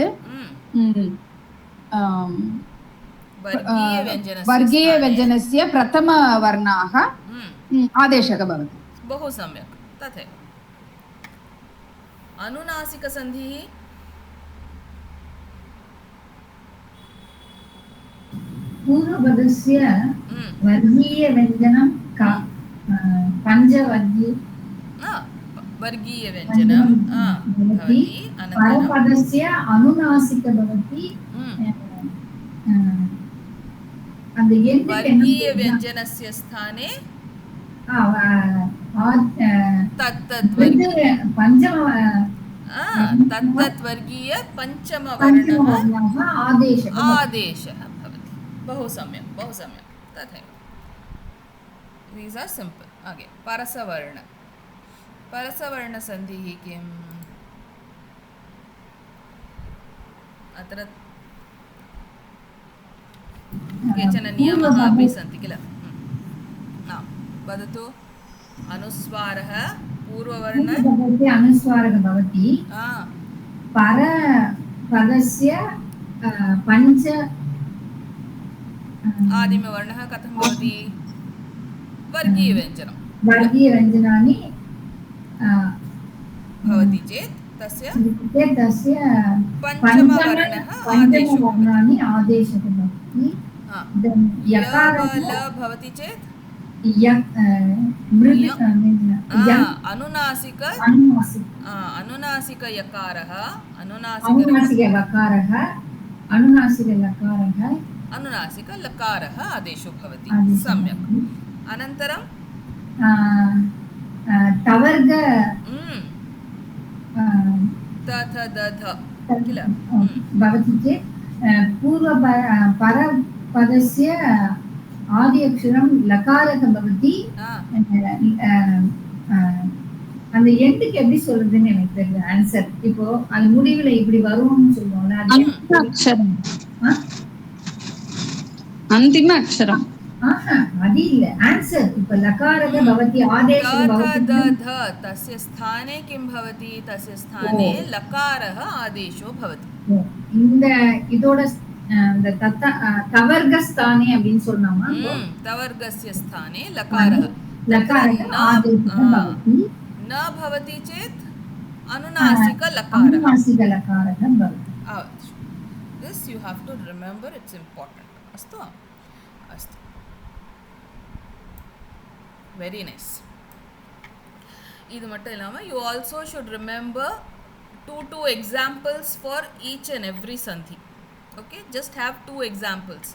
वर्गीयव्यञ्जनस्य प्रथमवर्णाः आदेशः भवति। बहु सम्यक्। तथैव अनुनासिकसन्धिः पूर्वपदस्य वर्गीयव्यञ्जनं वर्गीयव्यञ्जनं भवति। परपदस्य अनुनासिक भवति। वर्गीयव्यञ्जनस्य स्थाने तत्तद्वर्गीय पञ्चमवर्णः आदेशः भवति। बहु सम्यक्, बहु सम्यक्। तथैव दीस् आर् सिम्पल्। आगे परसवर्ण। परसवर्णसन्धिः किम्? अत्र केचन नियमाः अपि सन्ति किल। वदतु। अनुस्वारः पूर्ववर्ण अनुस्वारः भवति। परपदस्य पञ्च आदिमवर्णः कथं भवति? वर्गीयव्यञ्जनानि भवति चेत् तस्य पञ्चमवर्णानि आदेशः भवति। यकारः भवति चेत् अनुनासिक यकारः, अनुनासिक लकारः आदेशो भवति। सम्यक्। अनन्तरं तवर्ग त थ द ध किल भवति चेत् परपदस्य आदि अक्षरं लकारः भवति அந்த எண்டுக்கு எப்படி சொல்றதுன்னு எனக்கு தெரியல ஆன்சர் இப்போ அந்த முடிவுல இப்படி வரும்னு சொல்லுவோம்ல அது अन्तिम अक्षरम् अन्तिम अक्षरम् அது இல்ல ஆன்சர் இப்ப लकारः भवति आदेशः भवति द ध तस्य स्थाने किं भवति तस्य स्थाने लकारः आदेशो भवति இந்த இதோட இந்த तवर्गस्थाने அப்படின்னு சொன்னோமா तवर्गस्य स्थाने लकारः लकारः आदेशः भवति न भवति चेत् अनुनासिक लकारः भवति this you have to remember, it's important. अस्तु अस्तु very nice. இது மட்டும் இல்லாமல் you also should remember two examples for each and every sandhi. Okay, just have 2 examples.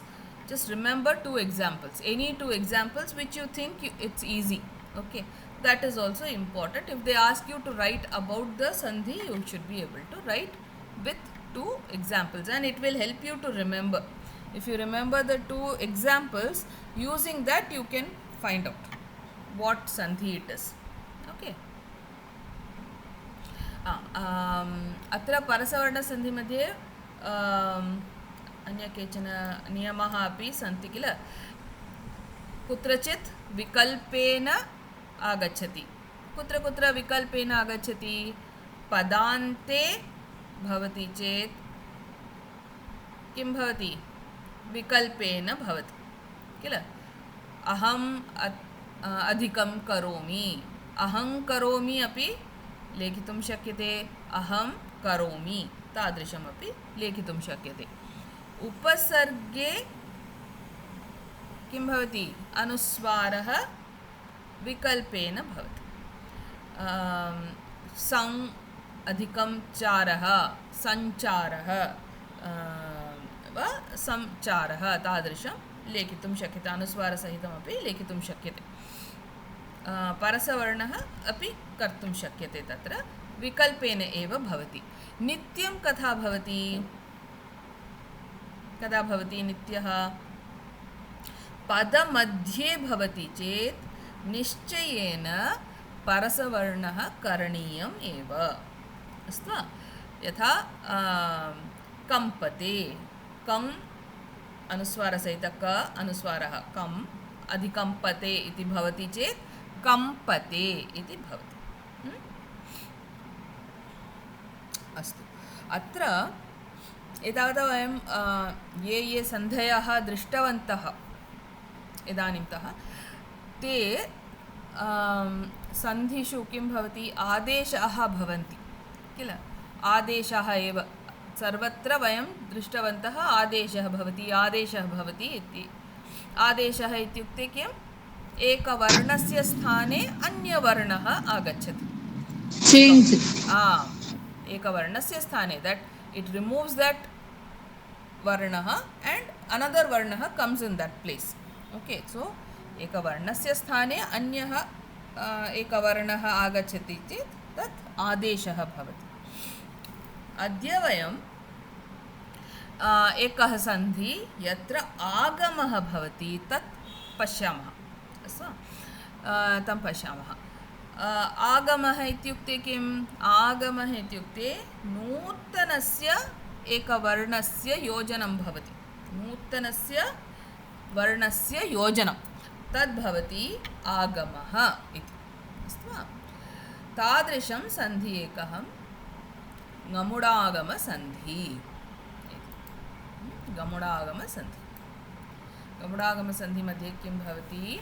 Just remember 2 examples, any 2 examples which you think it's easy. Okay, that is also important. If they ask you to write about the sandhi, you should be able to write with 2 examples, and it will help you to remember. If you remember the 2 examples, using that you can find out what sandhi it is. Okay. अत्र परसवर्णसन्धि मध्ये अन्य केचन नियमाः अपि सन्ति किल कुत्रचित् विकल्पेन आगच्छति कुत्र कुत्र विकल्पेन आगच्छति पदान्ते भवति चेत् किं भवति विकल्पेन भवति किल अहम् अधिकं करोमि अहं करोमि अपि लेखितुं शक्यते अहं करोमि तादृशमपि लेखितुं शक्यते उपसर्गे किं भवति अनुस्वारः विकल्पेन भवति सं अधिकं चारः सञ्चारः वा संचारः तादृशं लेखितुं शक्यते अनुस्वारसहितमपि लेखितुं शक्यते परसवर्णः अपि कर्तुं शक्यते तत्र विकल्पेन एव भवति नित्यं कथा भवति कदा भवति नित्यः पदमध्ये भवति चेत् निश्चयेन परसवर्णः करणीयम् एव अस्तु वा यथा कंपते कम् अनुस्वारसहित क अनुस्वारः कम् अधिकंपते इति भवति चेत् कंपते इति भवति अस्तु अत्र एतावता वयं ये सन्धयः दृष्टवन्तः इदानीन्तः ते सन्धिषु किं भवति आदेशाः भवन्ति किल आदेशाः एव सर्वत्र वयं दृष्टवन्तः आदेशः भवति इति आदेशः इत्युक्ते किम् एकवर्णस्य स्थाने अन्यवर्णः आगच्छति चेंज एकवर्णस्य स्थाने that it removes that varnah and another varnah comes in that place. Okay, so एकवर्णस्य स्थाने अन्यः एकवर्णः आगच्छति चेत् तत् आदेशः भवति अद्य वयं एकः सन्धि यत्र आगमः भवति तत् पश्यामः अस्तु तं पश्यामः आगमः इत्युक्ते किम् आगमः इत्युक्ते नूतनस्य एकवर्णस्य योजनं भवति नूतनस्य वर्णस्य योजनं तद्भवति आगमः इति अस्तु वा तादृशं सन्धि एकः गमुडागमसन्धि गमुडागमसन्धि मध्ये किं भवति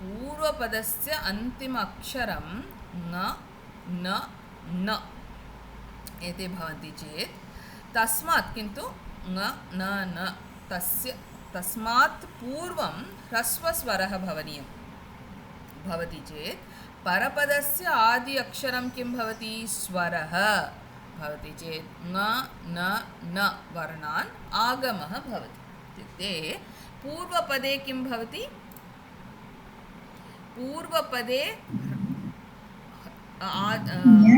पूर्वपदस्य अन्तिम अक्षरं न एते भवन्ति चेत् तस्मात् किन्तु न तस्य तस्मात् पूर्वं ह्रस्वस्वरः भवनीयं भवति चेत् परपदस्य आदि अक्षरं किं भवति स्वरः भवति चेत् न वर्णान् आगमः भवति इत्युक्ते पूर्वपदे किं भवति पूर्वपदे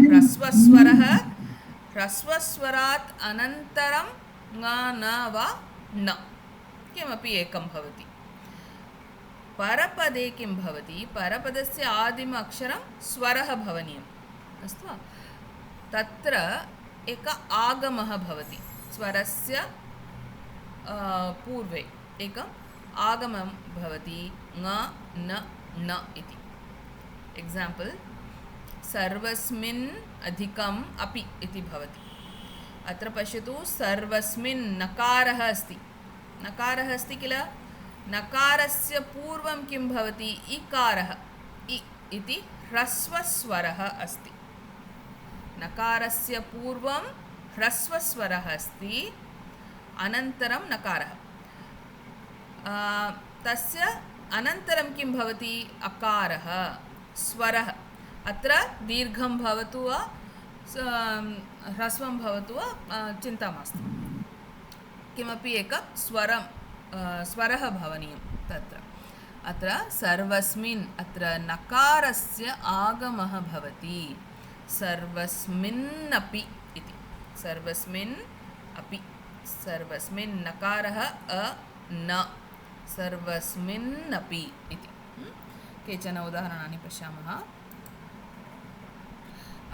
ह्रस्वस्वरः ह्रस्वस्वरात् अनन्तरं ङ न वा न किमपि एकं भवति। परपदे किं भवति? परपदस्य आदिम अक्षरं स्वरः भवनीयम्, अस्तु वा? तत्र एक आगमः भवति। स्वरस्य पूर्वे एकम् आगमं भवति ङ न न इति। एक्साम्पल्, सर्वस्मिन् अधिकम् अपि इति भवति। अत्र पश्यतु, सर्वस्मिन् नकारः अस्ति, नकारः अस्ति किल? नकारस्य पूर्वं किं भवति? इकारः। इ इति ह्रस्वस्वरः अस्ति। नकारस्य पूर्वं ह्रस्वस्वरः अस्ति, अनन्तरं नकारः। तस्य अनन्तरं किं भवति? अकारः, स्वरः। अत्र दीर्घं भवतु वा ह्रस्वं भवतु वा चिन्ता मास्तु, किमपि एकं स्वरः भवनीयं तत्र। अत्र सर्वस्मिन्, अत्र नकारस्य आगमः भवति सर्वस्मिन्नपि इति। सर्वस्मिन् अपि, सर्वस्मिन् नकारः न, सर्वस्मिन्नपि इति। केचन उदाहरणानि पश्यामः।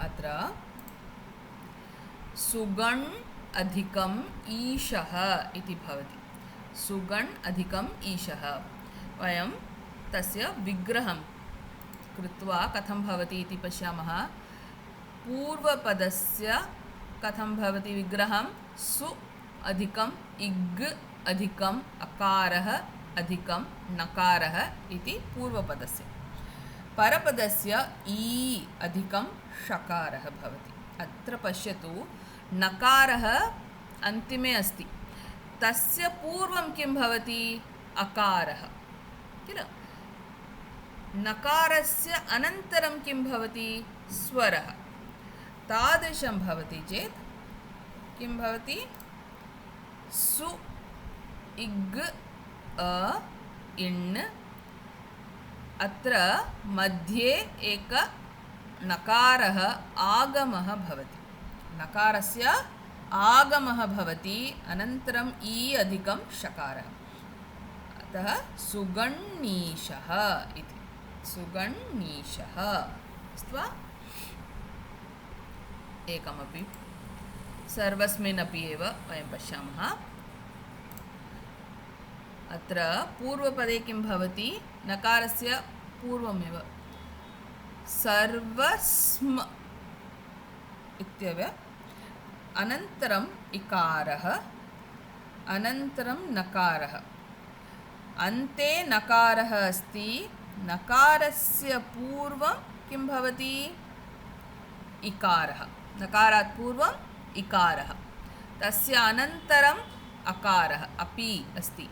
अत्र सुगण् अधिकम् ईशः इति भवति। सुगण् अधिकम् ईशः। वयं तस्य विग्रहं कृत्वा कथं भवति इति पश्यामः। पूर्वपदस्य कथं भवति विग्रहं? सु अधिकम् इग् अधिकम् अकारः अधिकं नकारः इति पूर्वपदस्य। परपदस्य ई अधिकं षकारः भवति। अत्र पश्यतु, नकारः अन्तिमे अस्ति, तस्य पूर्वं किं भवति? अकारः किल? नकारस्य अनन्तरं किं भवति? स्वरः। तादृशं भवति चेत् किं भवति? सु इग् इण्, अत्र मध्ये एक नकारः आगमः भवति। नकारस्य आगमः भवति, अनन्तरम् ई अधिकं षकारः। अतः सुगण्णीशः इति। सुगण्णीशः, अस्तु वा? एकमपि सर्वस्मिन्नपि एव वयं पश्यामः। अत्र पूर्वपदे किं भवति? नकारस्य पूर्वमेव सर्वस्म इत्येव, अनन्तरम् इकारः, अनन्तरं नकारः। अन्ते नकारः अस्ति, नकारस्य पूर्वं किं भवति? इकारः। नकारात् पूर्वम् इकारः, तस्य अनन्तरम् अकारः, अपि अस्ति,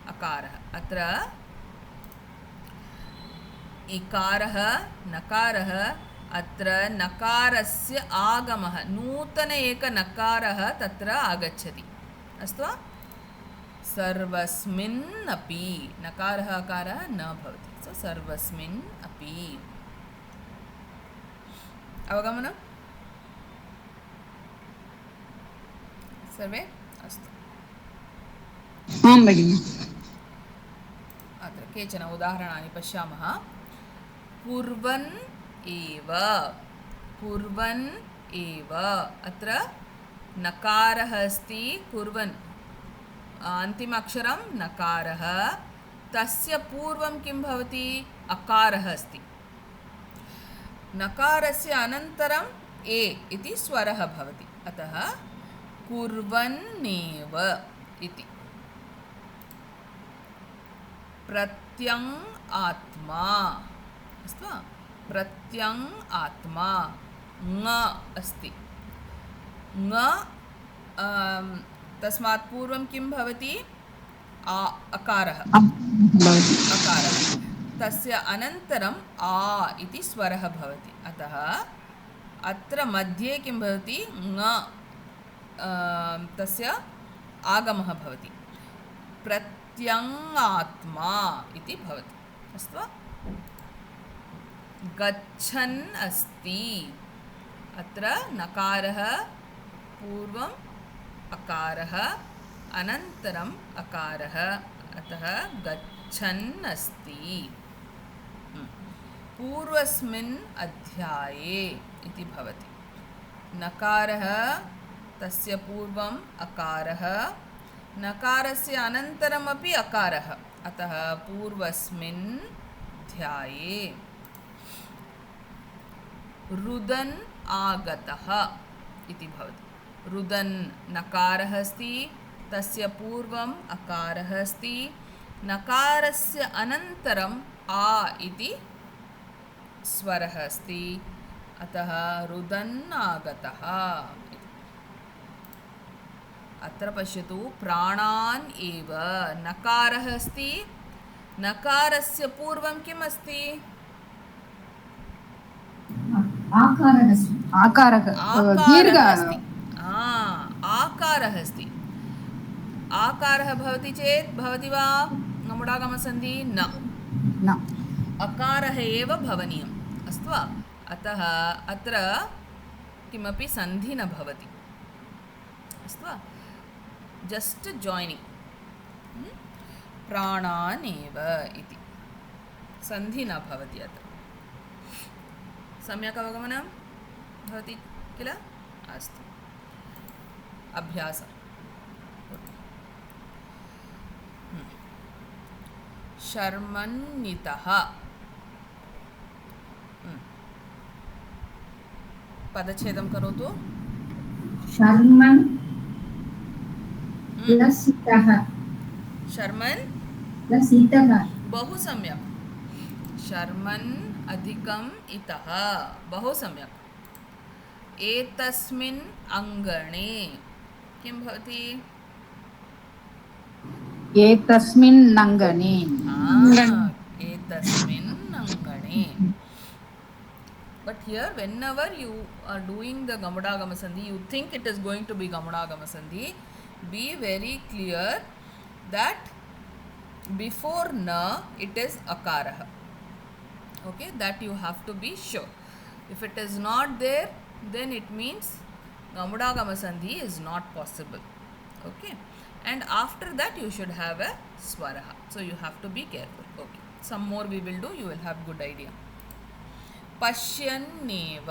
अकारः। अत्र इकारः नकारः, अत्र नकारस्य आगमः, नूतन एक नकारः तत्र आगच्छति, अस्तु वा? सर्वस्मिन् अपि, नकारः अकारः न भवति, सो सर्वस्मिन् अपि। अवगमनम्? सर्वे? अस्तु। आं भगिनि। अत्र केचन उदाहरणानि पश्यामः। कुर्वन् एव, कुर्वन् एव। अत्र नकारः अस्ति, कुर्वन् अन्तिमाक्षरं नकारः, तस्य पूर्वं किं भवति? अकारः अस्ति। नकारस्य अनन्तरम् ए इति स्वरः भवति, अतः कुर्वन्नेव इति। प्रत्यङ् आत्मा, अस्तु वा? प्रत्यङ् आत्मा, ङ अस्ति। ङ तस्मात् पूर्वं किं भवति? अकारः, अकारः। तस्य अनन्तरम् आ इति स्वरः भवति, अतः अत्र मध्ये किं भवति? ङ तस्य आगमः भवति। प्रत्यङ् आत्मा इति भवति, अस्तु वा? गच्छन् अस्ति अत्र नकारः पूर्वम् अकारः अनन्तरम् अकारः अतः गच्छन् अस्ति पूर्वस्मिन् अध्याये इति भवति नकारः तस्य पूर्वम् अकारः नकारस्य अनन्तरमपि अकारः अतः पूर्वस्मिन् अध्याये रुदन् आगतः इति भवति रुदन् नकारः अस्ति तस्य पूर्वम् अकारः अस्ति नकारस्य अनन्तरम् आ इति स्वरः अस्ति अतः रुदन् आगतः अत्र पश्यतु प्राणान् एव नकारः अस्ति नकारस्य पूर्वं किम् अस्ति आकारः अस्ति आकारः आकारः अस्ति आकारः अस्ति आकारः भवति चेत् भवति वा गमुडागमसन्धि न न अकारः एव भवनीयम् अस्तु वा अतः अत्र किमपि सन्धि न भवति अस्तु वा जस्ट् जायिनिङ्ग् प्राणान् एव इति सन्धि न भवति अत्र सम्यक् अवगमनं भवति किल अस्तु अभ्यासः शर्मन्वितः पदच्छेदं करोतु शर्मन् प्लस् इतः शर्मन् प्लस् इतः बहु सम्यक् शर्मन् अधिकम् इतः बहु सम्यक् एतस्मिन् अङ्गणे किं भवति एतस्मिन् अङ्गणे एतस्मिन् अङ्गणे but here whenever you are doing the gamudagama sandhi you think it is going to be gamudagama sandhi be very clear that before na it is akarah okay that you have to be sure if it is not there then it means gamudagama sandhi is not possible okay and after that you should have a swaraha so you have to be careful okay some more we will do you will have good idea पश्यन्नेव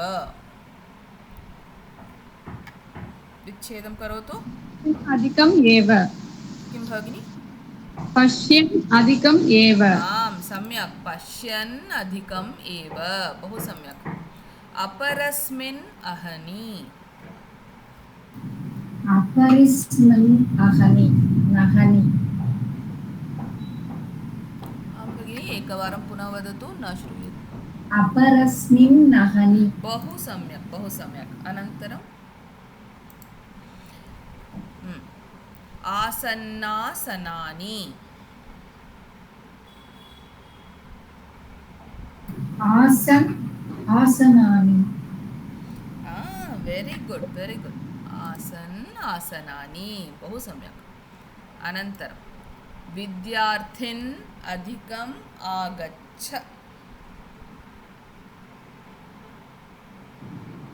विच्छेदं करोतु अधिकम् एव किं भगिनि पश्यन् अधिकम् एव आम् सम्यक् पश्यन् अधिकम् एव बहु सम्यक् अपरस्मिन् अहनि अपरिस्मिन् अहनि नहनि आं भगिनि एकवारं पुनः वदतु न श्रूयते अपरस्मिन् नहनि बहु सम्यक् अनन्तरं आसन्नासनानि आसन् आसनानि वेरी गुड आसन् आसनानि बहु सम्यक् अनन्तरं विद्यार्थिन् अधिकम् आगच्छ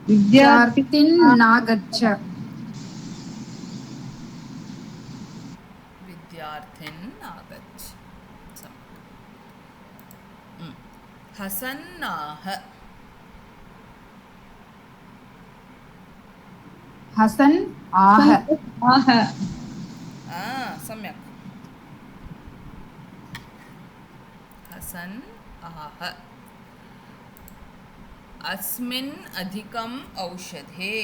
विद्यार्थिन् नागच्छ विद्यार्थिन् आगच्छ हसन्नाः हसन् आह आह सम्यक् हसन् आह अस्मिन् अधिकम् औषधे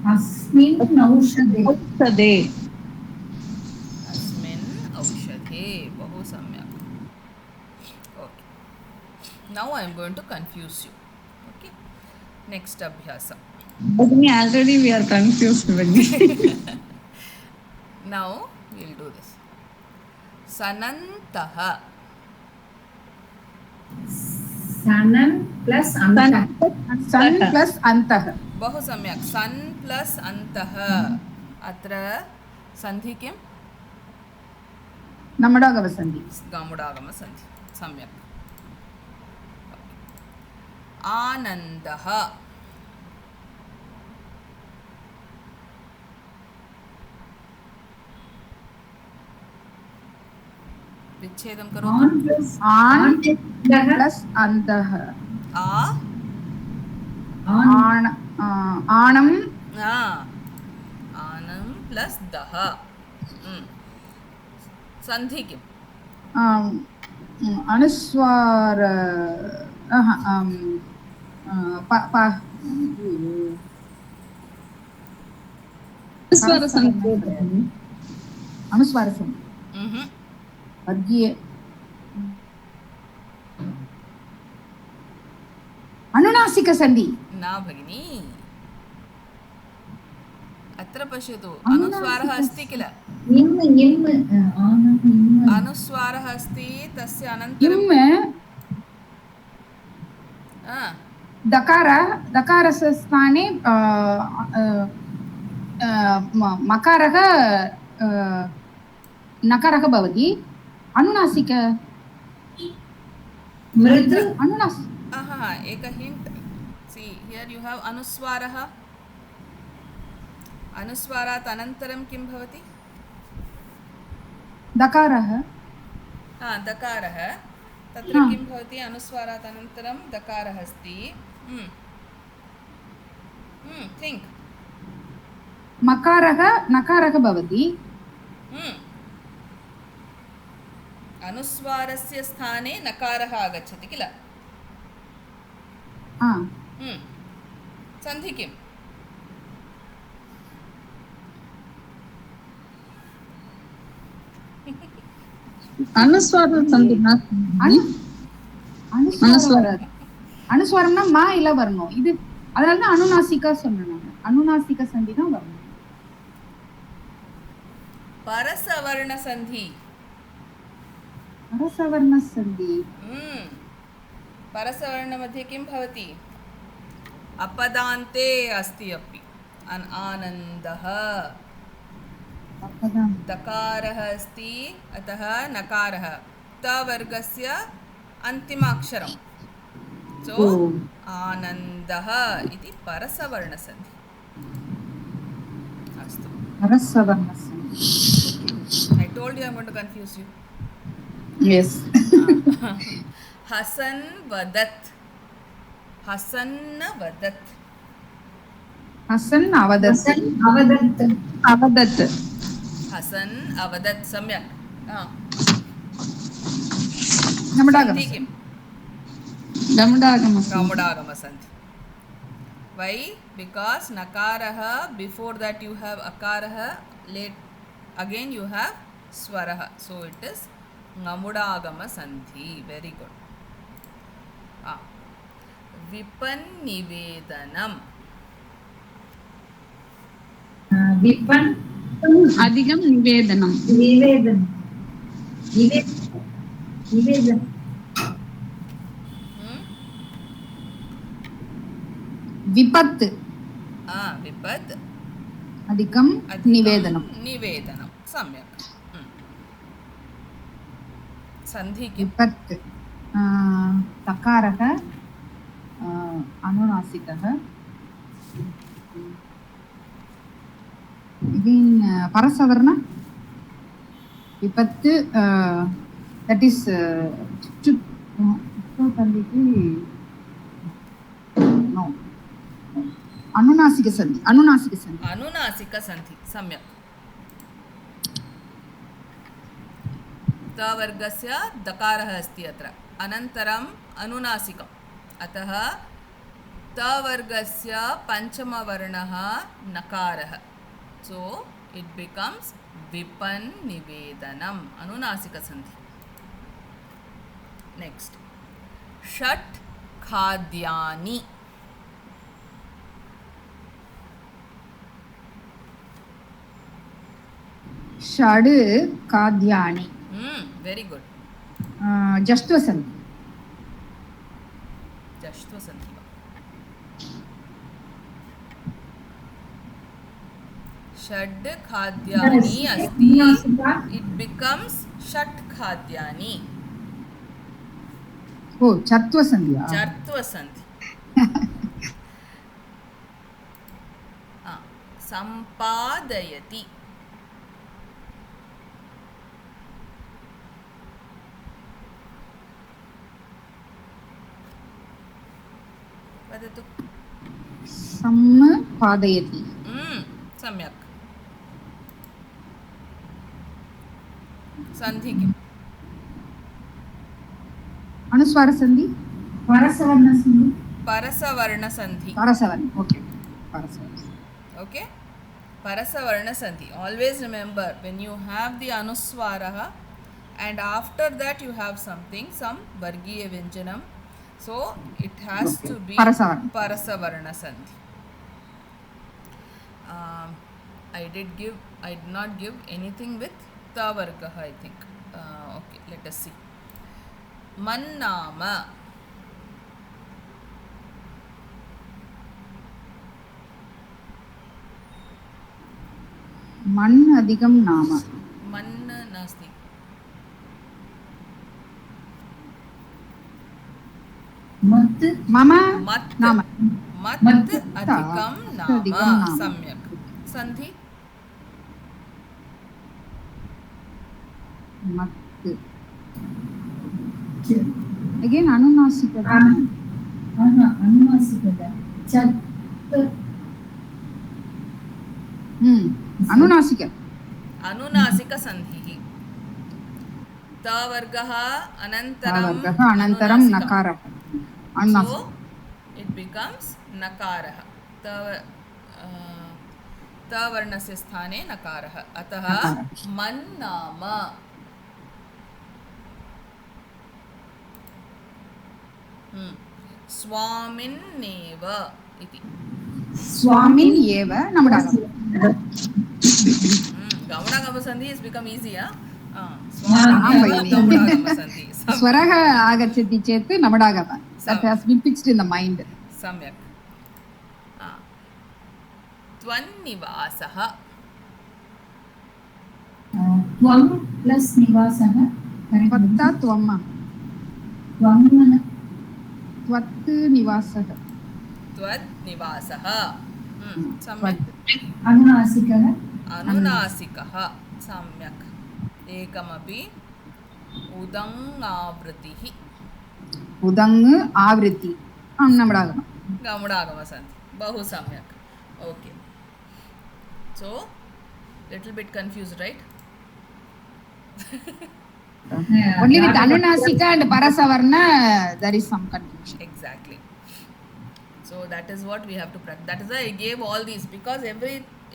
अस्मिन् औषधे औषधे अस्मिन् औषधे बहु सम्यक् okay now I am going to confuse you okay next अभ्यासम् Bhagini, already we are confused Bhagini. Now will do this सनन्तः सनन् प्लस् अन्तः सन् प्लस् अन्तः बहु सम्यक् सन् प्लस् अन्तः अत्र सन्धि किम् नमडागमसन्धि गमुडागमसन्धि सम्यक् आनन्दः विच्छेदं करोतु on plus आन् दः प्लस् अन्तः आ on आणम् आनं प्लस् दः सन्धि किम् अनुस्वार स्वरसन्धि अनुस्वारसन्धि वर्गीय अनुनासिकसन्धि न भगिनी अत्र पश्यतु अनुस्वारः अस्ति किल अनुस्वारः अस्ति तस्य अनन्तरं दकारस्य स्थाने मकारः नकारः भवति अनुनासिक मृदु एक हिंट सी हियर यू हैव अनुस्वारः अनुस्वारात् अनन्तरं किं भवति दकारः दकारः तत्र किं भवति अनुस्वारात् अनन्तरं दकारः अस्ति थिङ्क् मकारः नकारः भवति अनुस्वारस्य स्थाने नकारः आगच्छति किल सन्धि किम् அனுஸ்வாரம்னா மா இல்ல வரணும் இது அதனால தான் அனுநாசிகா சொன்னேன் அனுநாசிக சந்தி தான் வரணும் परसवर्ण संधि परसवर्ण संधि परसवर्ण मध्ये किं भवति अपदान्ते अस्ति अपि आनन्दः दकारः अस्ति अतः नकारः तवर्गस्य अन्तिमाक्षरं सो आनन्दः इति परसवर्णसन्धि अस्तु परसवर्णसन्धि I told you I'm going to confuse you. Yes. Hasan वदत् Hasan वदत् Hasan अवदत् अवदत् हसन अवदत् सम्यक् गमुडागमसन्धि why because nakarah before that you have akarah late again you have swarah so it is gamudagama-sandhi very good vipannivedanam विपन् अधिकं निवेदनं निवेदन विपत् विपत् अधिकं निवेदनं सम्यक् सन्धि विपत् तकारः अनुनासिकः again परसवर्ण विपत् that is no अनुनासिक संधि सम्यक् तवर्गस्य दकारः अस्ति अत्र अनन्तरम् अनुनासिकम् अतः तवर्गस्य पञ्चमवर्णः नकारः सो इट् बिकम्स् विपन् निवेदनम् अनुनासिकसन्धि नेक्स्ट् षट् खाद्यानि षड् खाद्यानि वेरी गुड जष्ट्वसन्धि षड् खाद्यानि अस्ति it becomes षट् खाद्यानि ओ चत्वसन्धि चर्त्वसन्धि सम्पादयति वदतु सम्पादयति सम्यक् सन्धि किम् अनुस्वारसन्धि परसवर्णसन्धि परसवर्णसन्धि परसवर्ण okay परसवर्ण okay parasavarnasandhi always remember when you have the anuswara and after that you have some vargiya vyanjanam so it has Okay. to be Parasavarna. I did not give anything with ta vargah I think okay let us see mannama मन् अधिकं नाम मन् नास्ति मत् मम मत् नाम मत् मत् अधिकं नाम अधिकं नाम। सम्यक् सन्धि मत् अगेन अनुनासिकता अनुनासिकता चत् अनुनासिक अनुनासिकसन्धिः त वर्गः अनन्तरं वर्गः अनन्तरं नकारः so अनुनासिक it becomes नकारः त वर्णस्य स्थाने नकारः अतः नकारः। मन् नाम स्वामिन्नेव इति स्वामिन् एव नमडागम गमनागमसन्धि इस् बिकम् ईज़ि आं भगिनि। गमनागमसन्धि स्वरः आगच्छति चेत् नमडागम that has been fixed in the mind सम्यक् त्वन्निवासः त्वं प्लस् निवासः त्वत्ता त्वम् त्वं त्वत् निवासः त्वत् निवासः सम्यक् अनुनासिकः अनुनासिकः सम्यक् एकमपि उदङ्आवृतिः उदङ् आवृत्ति नमडागम गमनागमसन्धि बहु सम्यक् okay so little bit confused right only with anunasika and parasavarna there is some confusion exactly so that is what we have to practice that is why I gave all these because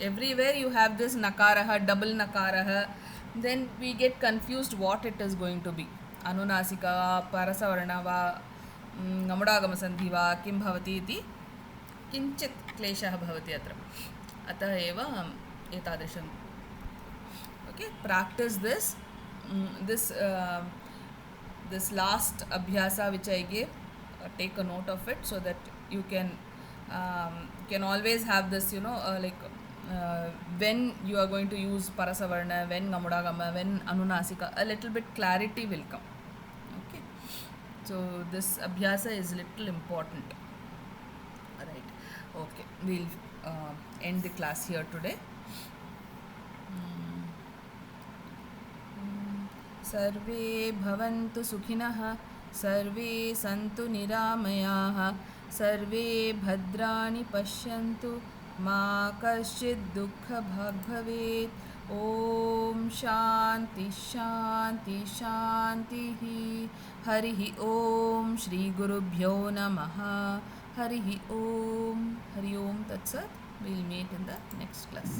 everywhere you have this nakarah double nakarah then we get confused what it is going to be anunasika parasavarna va गमनागमसन्धि वा किं भवति इति किञ्चित् क्लेशः भवति अत्र अतः एव एतादृशम् okay practice this last abhyasa which I gave take a note of it so that you can always have this when you are going to use parasavarna when gamudagama when anunasika a little bit clarity will come okay so this abhyasa is little important right okay we'll end the class here today सर्वे भवन्तु सुखिनः सर्वे सन्तु निरामयाः सर्वे भद्राणि पश्यन्तु मा कश्चित् दुःखभाग् भवेत् ॐ शान्ति शान्ति शान्तिः हरिः ॐ श्रीगुरुभ्यो नमः हरिः ॐ हरि ओम तत्सत् we'll meet in the next class